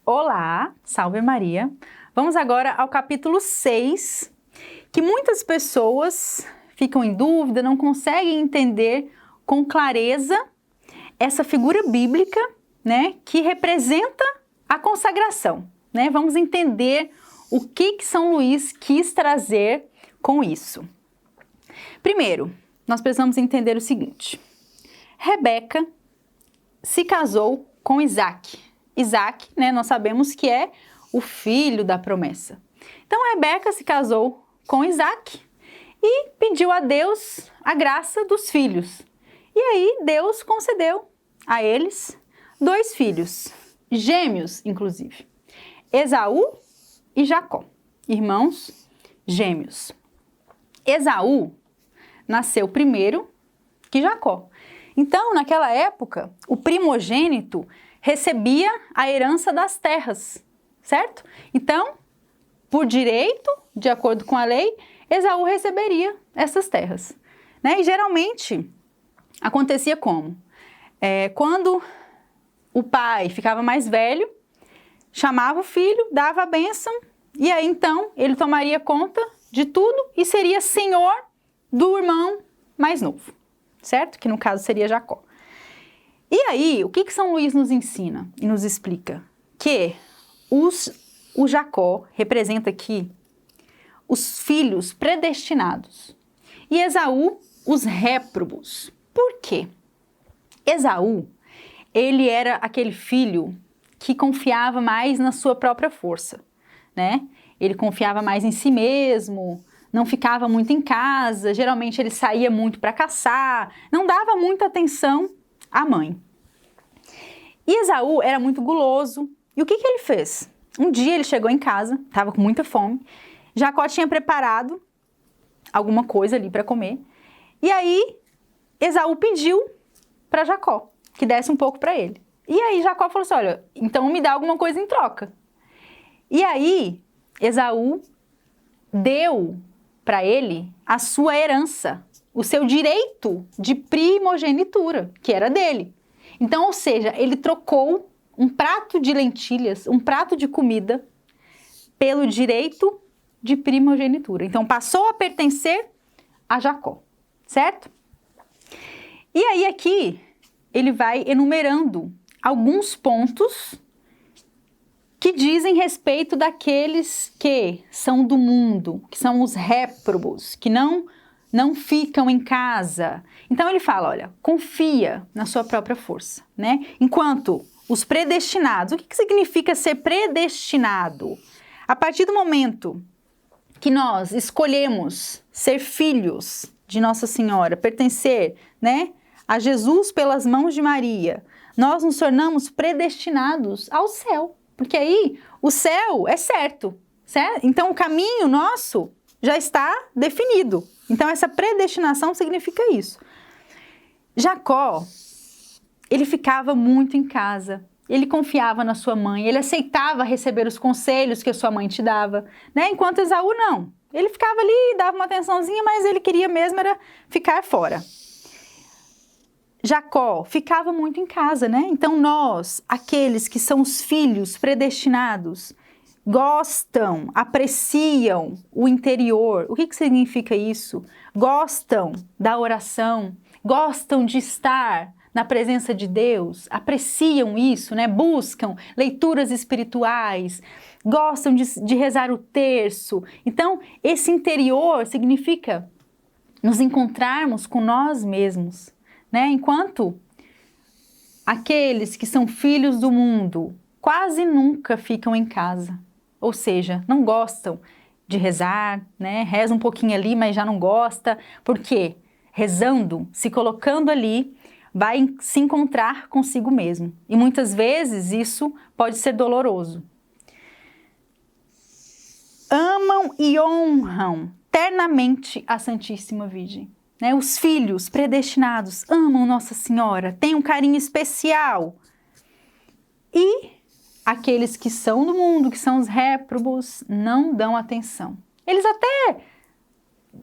Olá, salve Maria! Vamos agora ao capítulo 6, que muitas pessoas ficam em dúvida, não conseguem entender com clareza essa figura bíblica, né, que representa a consagração, né? Vamos entender o que São Luís quis trazer com isso. Primeiro, nós precisamos entender o seguinte: Rebeca se casou com Isaac. Isaac, né, nós sabemos que é o filho da promessa. Então, Rebeca se casou com Isaac e pediu a Deus a graça dos filhos. E aí, Deus concedeu a eles 2 filhos, gêmeos, inclusive. Esaú e Jacó, irmãos gêmeos. Esaú nasceu primeiro que Jacó. Então, naquela época, o primogênito recebia a herança das terras, certo? Então, por direito, de acordo com a lei, Esaú receberia essas terras, né? E geralmente acontecia como? Quando o pai ficava mais velho, chamava o filho, dava a bênção, e aí então ele tomaria conta de tudo e seria senhor do irmão mais novo, certo? Que no caso seria Jacó. E aí, o que São Luís nos ensina e nos explica? Que o Jacó representa aqui os filhos predestinados e Esaú os réprobos. Por quê? Esaú, ele era aquele filho que confiava mais na sua própria força, né? Ele confiava mais em si mesmo, não ficava muito em casa, geralmente ele saía muito para caçar, não dava muita atenção à mãe. E Esaú era muito guloso. E o que ele fez? Um dia ele chegou em casa, estava com muita fome. Jacó tinha preparado alguma coisa ali para comer. E aí Esaú pediu para Jacó que desse um pouco para ele. E aí Jacó falou assim: olha, então me dá alguma coisa em troca. E aí Esaú deu para ele a sua herança, o seu direito de primogenitura, que era dele. Então, ou seja, ele trocou um prato de lentilhas, um prato de comida, pelo direito de primogenitura. Então, passou a pertencer a Jacó, certo? E aí aqui, ele vai enumerando alguns pontos que dizem respeito daqueles que são do mundo, que são os réprobos, que não ficam em casa. Então ele fala, olha, confia na sua própria força, né? Enquanto os predestinados, o que significa ser predestinado? A partir do momento que nós escolhemos ser filhos de Nossa Senhora, pertencer, né, a Jesus pelas mãos de Maria, nós nos tornamos predestinados ao céu, porque aí o céu é certo, certo? Então o caminho nosso já está definido. Então essa predestinação significa isso. Jacó, ele ficava muito em casa, ele confiava na sua mãe, ele aceitava receber os conselhos que a sua mãe te dava, né? Enquanto Esaú não. Ele ficava ali, dava uma atençãozinha, mas ele queria mesmo era ficar fora. Jacó ficava muito em casa, né? Então nós, aqueles que são os filhos predestinados, gostam, apreciam o interior. O que significa isso? Gostam da oração, gostam de estar na presença de Deus, apreciam isso, né? Buscam leituras espirituais, gostam de rezar o terço. Então, esse interior significa nos encontrarmos com nós mesmos, né? Enquanto aqueles que são filhos do mundo quase nunca ficam em casa. Ou seja, não gostam de rezar, né? Reza um pouquinho ali, mas já não gosta. Por quê? Rezando, se colocando ali, vai se encontrar consigo mesmo. E muitas vezes isso pode ser doloroso. Amam e honram ternamente a Santíssima Virgem, né? Os filhos predestinados amam Nossa Senhora, têm um carinho especial. E aqueles que são do mundo, que são os réprobos, não dão atenção. Eles até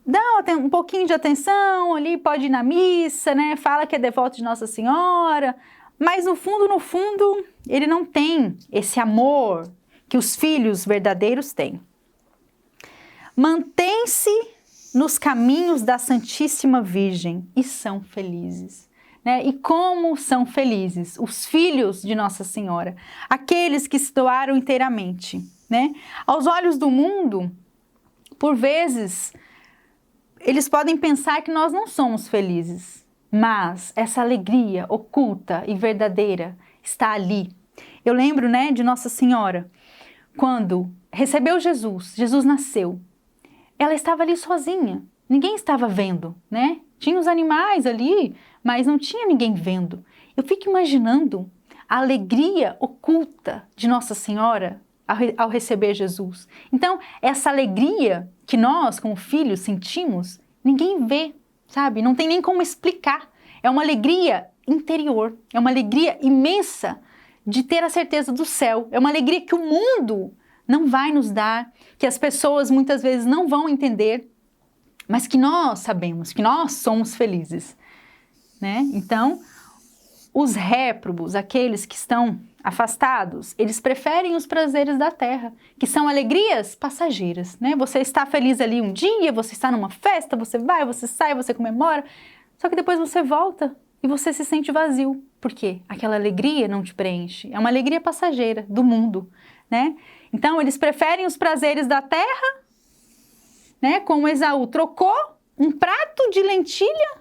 dão um pouquinho de atenção ali, pode ir na missa, né? Fala que é devoto de Nossa Senhora, mas no fundo, ele não tem esse amor que os filhos verdadeiros têm. Mantém-se nos caminhos da Santíssima Virgem e são felizes. Né? E como são felizes os filhos de Nossa Senhora, aqueles que se doaram inteiramente. Né? Aos olhos do mundo, por vezes, eles podem pensar que nós não somos felizes, mas essa alegria oculta e verdadeira está ali. Eu lembro, né, de Nossa Senhora, quando recebeu Jesus, Jesus nasceu, ela estava ali sozinha, ninguém estava vendo, né? Tinha os animais ali, mas não tinha ninguém vendo. Eu fico imaginando a alegria oculta de Nossa Senhora ao receber Jesus. Então, essa alegria que nós, como filhos, sentimos, ninguém vê, sabe? Não tem nem como explicar. É uma alegria interior, é uma alegria imensa de ter a certeza do céu. É uma alegria que o mundo não vai nos dar, que as pessoas muitas vezes não vão entender, mas que nós sabemos, que nós somos felizes, né? Então, os réprobos, aqueles que estão afastados, eles preferem os prazeres da terra, que são alegrias passageiras, né? Você está feliz ali um dia, você está numa festa, você vai, você sai, você comemora, só que depois você volta e você se sente vazio. Por quê? Aquela alegria não te preenche. É uma alegria passageira do mundo, né? Então, eles preferem os prazeres da terra, né? Como Esaú trocou um prato de lentilha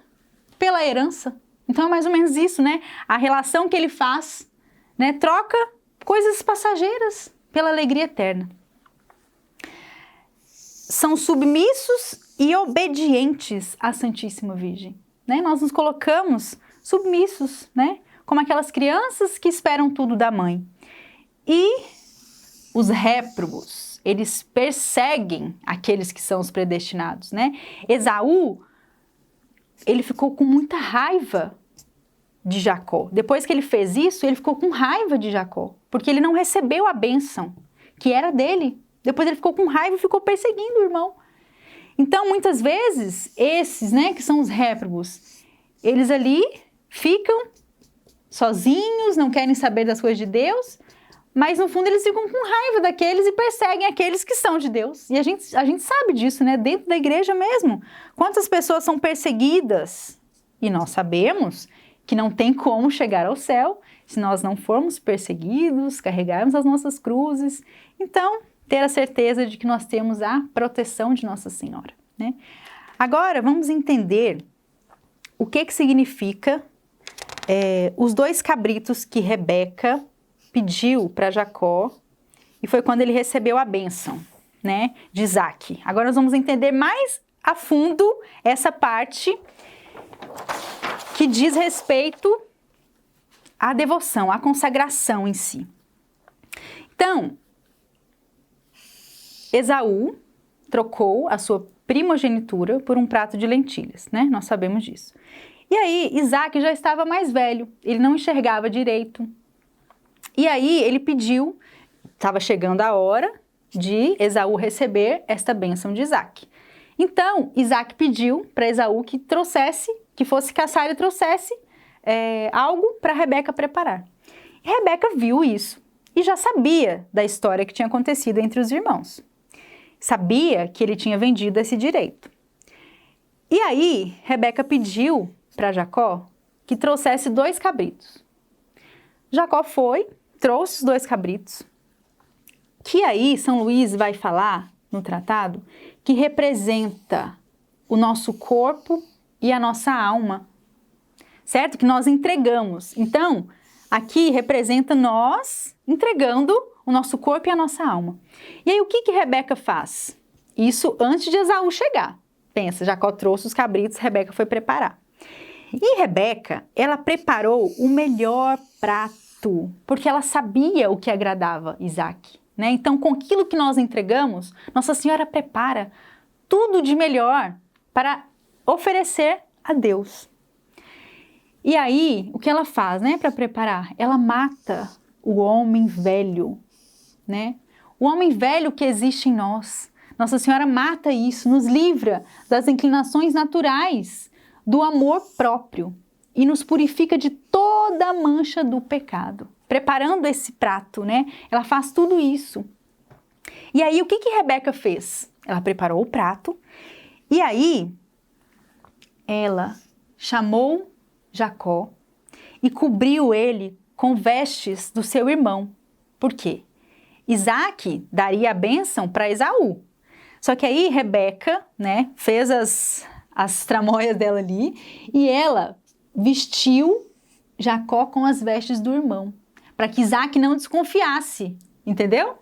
pela herança. Então, é mais ou menos isso, né? A relação que ele faz, né? Troca coisas passageiras pela alegria eterna. São submissos e obedientes à Santíssima Virgem, né? Nós nos colocamos submissos, né? Como aquelas crianças que esperam tudo da mãe. E os réprobos, eles perseguem aqueles que são os predestinados, né? Esaú, ele ficou com muita raiva de Jacó. Depois que ele fez isso, ele ficou com raiva de Jacó, porque ele não recebeu a bênção que era dele. Depois ele ficou com raiva e ficou perseguindo o irmão. Então, muitas vezes, esses, né, que são os réprobos, eles ali ficam sozinhos, não querem saber das coisas de Deus, mas no fundo eles ficam com raiva daqueles e perseguem aqueles que são de Deus. E a gente sabe disso, né? Dentro da igreja mesmo. Quantas pessoas são perseguidas? E nós sabemos que não tem como chegar ao céu se nós não formos perseguidos, carregarmos as nossas cruzes. Então, ter a certeza de que nós temos a proteção de Nossa Senhora, né? Agora, vamos entender o que significa os 2 cabritos que Rebeca pediu para Jacó, e foi quando ele recebeu a bênção, né, de Isaac. Agora nós vamos entender mais a fundo essa parte que diz respeito à devoção, à consagração em si. Então, Esaú trocou a sua primogenitura por um prato de lentilhas, né? Nós sabemos disso. E aí, Isaac já estava mais velho, ele não enxergava direito. E aí, ele pediu, estava chegando a hora de Esaú receber esta bênção de Isaac. Então, Isaac pediu para Esaú que fosse caçar e trouxesse algo para Rebeca preparar. E Rebeca viu isso e já sabia da história que tinha acontecido entre os irmãos. Sabia que ele tinha vendido esse direito. E aí, Rebeca pediu para Jacó que trouxesse 2 cabritos. Jacó foi, trouxe os 2 cabritos, que aí São Luís vai falar no tratado que representa o nosso corpo e a nossa alma, certo? Que nós entregamos. Então, aqui representa nós entregando o nosso corpo e a nossa alma. E aí, o que Rebeca faz? Isso antes de Esaú chegar. Pensa, Jacó trouxe os cabritos, Rebeca foi preparar. E Rebeca, ela preparou o melhor prato, porque ela sabia o que agradava Isaac, né? Então, com aquilo que nós entregamos, Nossa Senhora prepara tudo de melhor para oferecer a Deus. E aí, o que ela faz, né, para preparar? Ela mata o homem velho, né? O homem velho que existe em nós. Nossa Senhora mata isso, nos livra das inclinações naturais, do amor próprio e nos purifica de toda a mancha do pecado. preparando esse prato, né? Ela faz tudo isso. E aí, o que que Rebeca fez? Ela preparou o prato e aí ela chamou Jacó e cobriu ele com vestes do seu irmão. Por quê? Isaac daria a bênção para Esaú. Só que aí Rebeca, né, fez as tramóias dela ali e ela vestiu Jacó com as vestes do irmão, para que Isaac não desconfiasse, entendeu?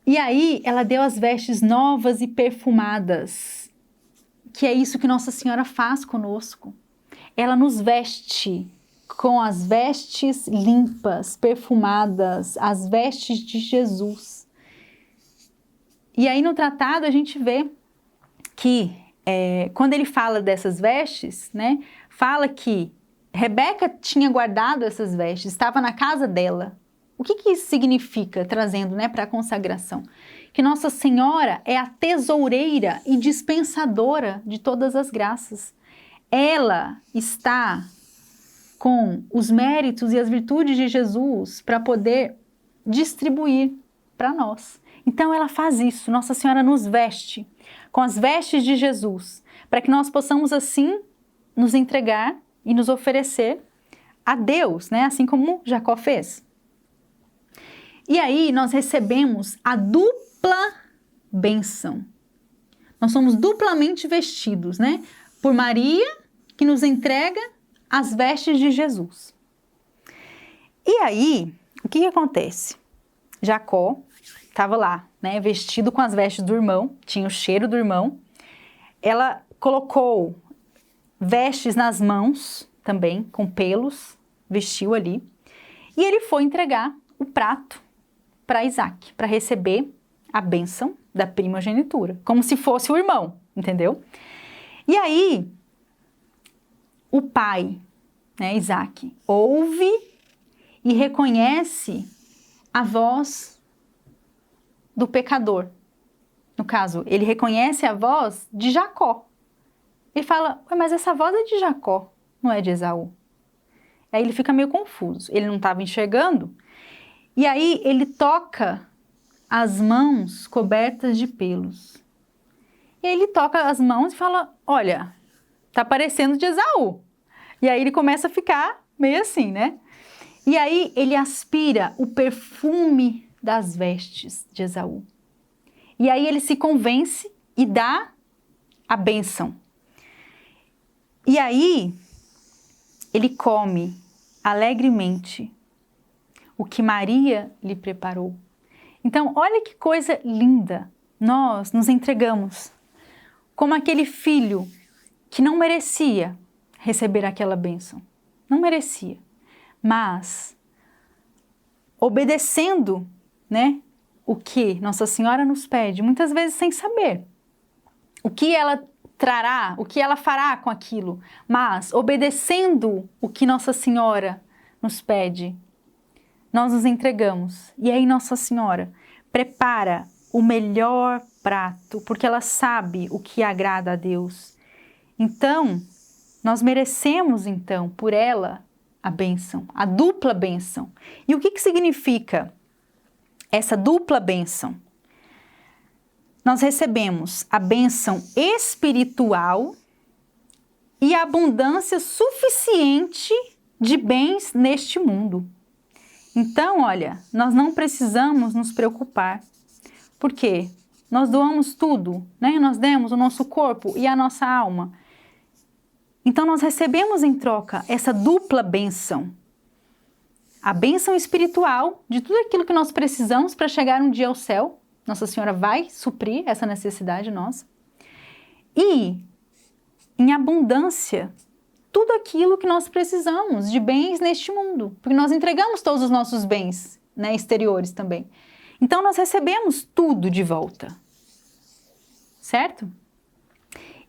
E aí ela deu as vestes novas e perfumadas, que é isso que Nossa Senhora faz conosco. Ela nos veste com as vestes limpas, perfumadas, as vestes de Jesus. E aí no tratado a gente vê que quando ele fala dessas vestes, né, fala que Rebeca tinha guardado essas vestes, estava na casa dela. O que que isso significa, trazendo, né, para a consagração? Que Nossa Senhora é a tesoureira e dispensadora de todas as graças. Ela está com os méritos e as virtudes de Jesus para poder distribuir para nós. Então ela faz isso, Nossa Senhora nos veste com as vestes de Jesus, para que nós possamos assim nos entregar e nos oferecer a Deus, né? Assim como Jacó fez. E aí nós recebemos a dupla bênção. Nós somos duplamente vestidos, né? Por Maria, que nos entrega as vestes de Jesus. E aí, o que acontece? Jacó estava lá, né? Vestido com as vestes do irmão, tinha o cheiro do irmão. Ela colocou vestes nas mãos também, com pelos, vestiu ali. E ele foi entregar o prato para Isaac, para receber a bênção da primogenitura, como se fosse o irmão, entendeu? E aí, o pai, né, Isaac, ouve e reconhece a voz do pecador. No caso, ele reconhece a voz de Jacó. Ele fala, mas essa voz é de Jacó, não é de Esaú. Aí ele fica meio confuso, ele não estava enxergando. E aí ele toca as mãos cobertas de pelos. E aí ele toca as mãos e fala, olha, tá parecendo de Esaú. E aí ele começa a ficar meio assim, né? E aí ele aspira o perfume das vestes de Esaú. E aí ele se convence e dá a bênção. E aí ele come alegremente o que Maria lhe preparou. Então, olha que coisa linda. Nós nos entregamos como aquele filho que não merecia receber aquela bênção. Não merecia. Mas, obedecendo, né, o que Nossa Senhora nos pede, muitas vezes sem saber o que ela trará, o que ela fará com aquilo, mas obedecendo o que Nossa Senhora nos pede, nós nos entregamos. E aí Nossa Senhora prepara o melhor prato, porque ela sabe o que agrada a Deus. Então, nós merecemos, então, por ela, a bênção, a dupla bênção. E o que que significa essa dupla bênção? Nós recebemos a bênção espiritual e a abundância suficiente de bens neste mundo. Então, olha, nós não precisamos nos preocupar. Por quê? Nós doamos tudo, né? Nós demos o nosso corpo e a nossa alma. Então, nós recebemos em troca essa dupla bênção. A bênção espiritual de tudo aquilo que nós precisamos para chegar um dia ao céu. Nossa Senhora vai suprir essa necessidade nossa. E, em abundância, tudo aquilo que nós precisamos de bens neste mundo. Porque nós entregamos todos os nossos bens, né, exteriores também. Então, nós recebemos tudo de volta. Certo?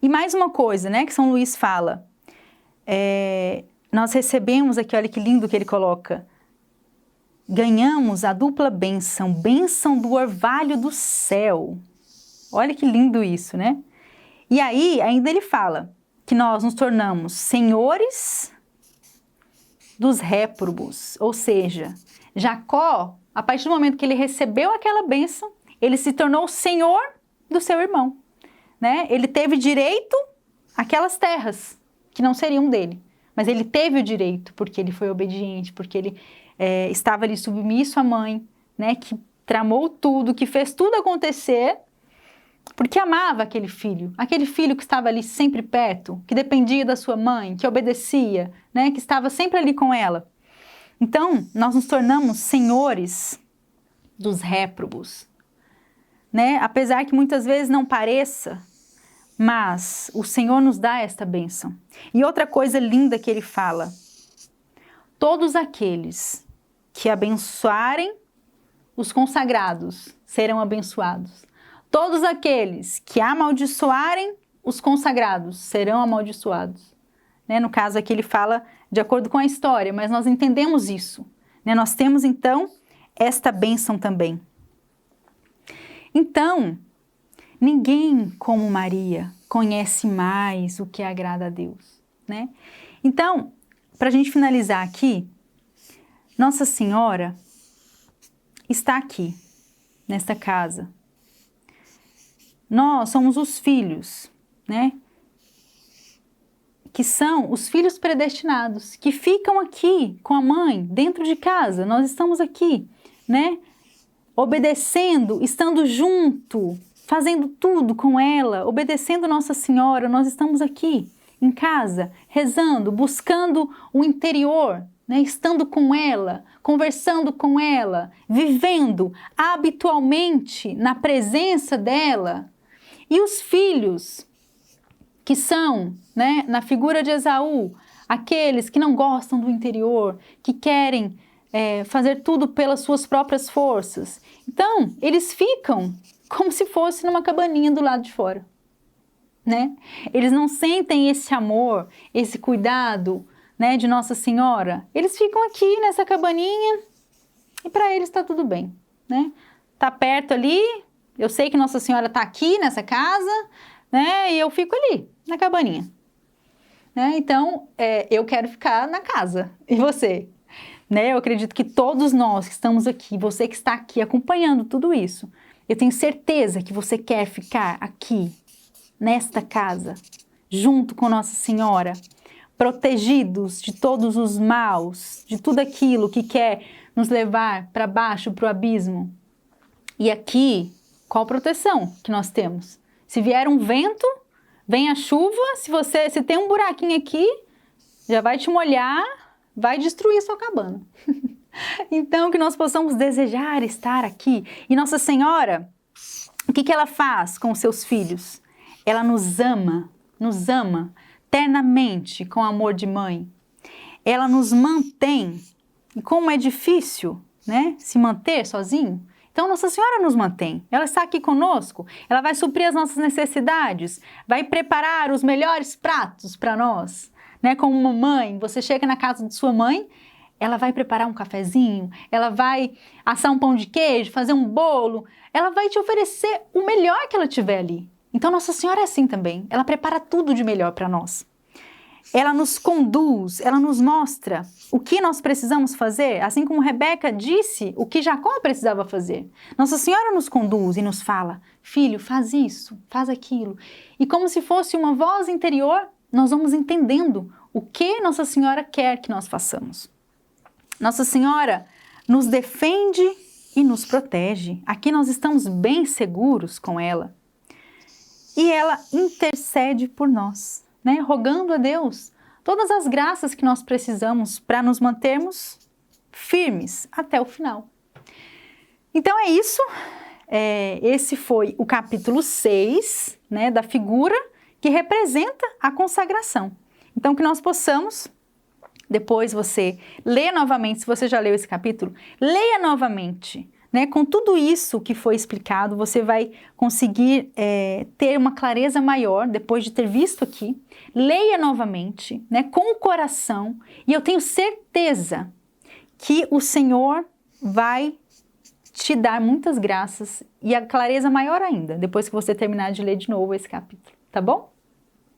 E mais uma coisa, né, que São Luís fala. Nós recebemos aqui, olha que lindo que ele coloca. Ganhamos a dupla bênção, bênção do orvalho do céu. Olha que lindo isso, né? E aí, ainda ele fala que nós nos tornamos senhores dos réprobos, ou seja, Jacó, a partir do momento que ele recebeu aquela bênção, ele se tornou o senhor do seu irmão, né? Ele teve direito àquelas terras que não seriam dele, mas ele teve o direito porque ele foi obediente, porque ele estava ali submisso à mãe, né? Que tramou tudo, que fez tudo acontecer, porque amava aquele filho que estava ali sempre perto, que dependia da sua mãe, que obedecia, né? Que estava sempre ali com ela. Então, nós nos tornamos senhores dos réprobos, né? Apesar que muitas vezes não pareça, mas o Senhor nos dá esta bênção. E outra coisa linda que ele fala: todos aqueles que abençoarem os consagrados serão abençoados. Todos aqueles que amaldiçoarem os consagrados serão amaldiçoados. Né? No caso aqui ele fala de acordo com a história, mas nós entendemos isso. Né? Nós temos então esta bênção também. Então, ninguém como Maria conhece mais o que agrada a Deus. Né? Então, para a gente finalizar aqui, Nossa Senhora está aqui, nesta casa. Nós somos os filhos, né? Que são os filhos predestinados, que ficam aqui com a mãe, dentro de casa. Nós estamos aqui, né? Obedecendo, estando junto, fazendo tudo com ela, obedecendo Nossa Senhora. Nós estamos aqui, em casa, rezando, buscando o interior, né? Estando com ela, conversando com ela, vivendo habitualmente na presença dela. E os filhos, que são, né, na figura de Esaú, aqueles que não gostam do interior, que querem fazer tudo pelas suas próprias forças. Então, eles ficam como se fosse numa cabaninha do lado de fora, né? Eles não sentem esse amor, esse cuidado, né, de Nossa Senhora. Eles ficam aqui nessa cabaninha e para eles está tudo bem, né? Tá perto ali, eu sei que Nossa Senhora está aqui nessa casa, né? E eu fico ali, na cabaninha. Né? Então, eu quero ficar na casa. E você? Né? Eu acredito que todos nós que estamos aqui, você que está aqui acompanhando tudo isso, eu tenho certeza que você quer ficar aqui, nesta casa, junto com Nossa Senhora, protegidos de todos os maus, de tudo aquilo que quer nos levar para baixo, para o abismo. E aqui, qual proteção que nós temos? Se vier um vento, vem a chuva, se tem um buraquinho aqui, já vai te molhar, vai destruir a sua cabana. Então, que nós possamos desejar estar aqui. E Nossa Senhora, o que ela faz com os seus filhos? Ela nos ama ternamente com amor de mãe. Ela nos mantém. E como é difícil, né, se manter sozinho, então Nossa Senhora nos mantém. Ela está aqui conosco, ela vai suprir as nossas necessidades, vai preparar os melhores pratos para nós. Né? Como uma mãe, você chega na casa de sua mãe, ela vai preparar um cafezinho, ela vai assar um pão de queijo, fazer um bolo, ela vai te oferecer o melhor que ela tiver ali. Então Nossa Senhora é assim também, ela prepara tudo de melhor para nós. Ela nos conduz, ela nos mostra o que nós precisamos fazer, assim como Rebeca disse o que Jacó precisava fazer. Nossa Senhora nos conduz e nos fala: filho, faz isso, faz aquilo. E como se fosse uma voz interior, nós vamos entendendo o que Nossa Senhora quer que nós façamos. Nossa Senhora nos defende e nos protege. Aqui nós estamos bem seguros com ela. E ela intercede por nós, né? Rogando a Deus todas as graças que nós precisamos para nos mantermos firmes até o final. Então é isso. Esse foi o capítulo 6, né, da figura que representa a consagração. Então que nós possamos, depois você lê novamente, se você já leu esse capítulo, leia novamente. Né? Com tudo isso que foi explicado, você vai conseguir ter uma clareza maior depois de ter visto aqui. Leia novamente, né? Com o coração, e eu tenho certeza que o Senhor vai te dar muitas graças e a clareza maior ainda, depois que você terminar de ler de novo esse capítulo, tá bom?